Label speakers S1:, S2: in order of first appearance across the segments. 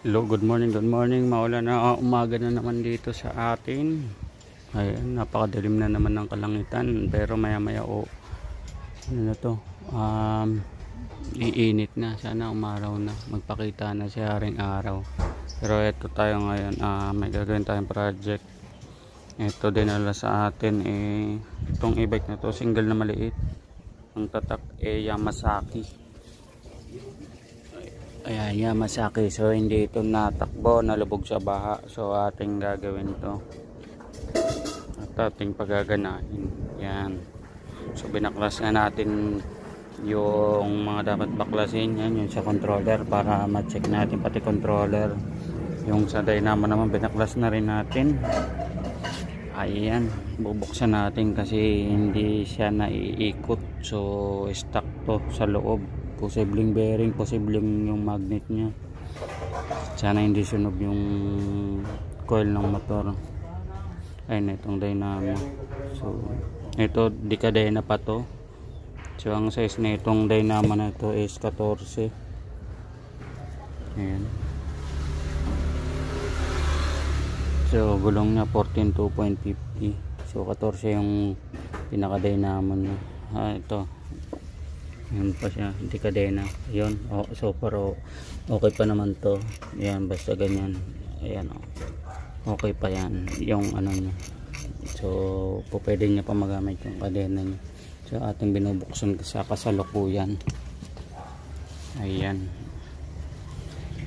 S1: Hello, good morning, good morning. Maulan na umaga na naman dito sa atin. Ayan, napakadilim na naman ng kalangitan. Pero maya maya ano na to? Iinit na. Sana umaraw na. Magpakita na si haring araw. Pero eto tayo ngayon. May gagawin tayong project. Ito dinala sa atin. Itong e-bike na to, single na maliit. Ang tatak Yamasaki. Ayan, Yamasaki. So hindi ito natakbo, nalubog sa baha. So ating gagawin to at ating pagaganahin. Yan. So binaklas na natin yung mga dapat baklasin. Yan, yung sa controller para ma-check natin pati controller. Yung sa dynamo naman binaklas na rin natin. Ayan, bubuksan natin kasi hindi siya naiikot. So stuck to sa loob. Posibleng bearing, posibleng yung magnet nya. Sana hindi sunog yung coil ng motor. Ayun, itong dynamo. So ito dekadena pa to. So ang size na itong dynamo na ito is 14. Ayan. So gulong nya 14 2.50. So 14 yung pinaka dynamo nya. Ito yun pa siya, hindi kadena yun. So pero okay pa naman to. Yan, basta ganyan. Ayan, okay pa yan yung ano nya. So pwede niya pa magamit yung kadena nya. So ating binubuksan sa kasalukuyan. Ayan,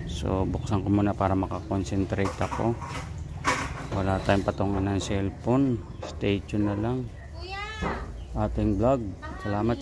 S1: so buksan ko muna para makakonsentrate ako. Wala tayong patungan ng cellphone. Stay tuned na lang ating vlog. Salamat.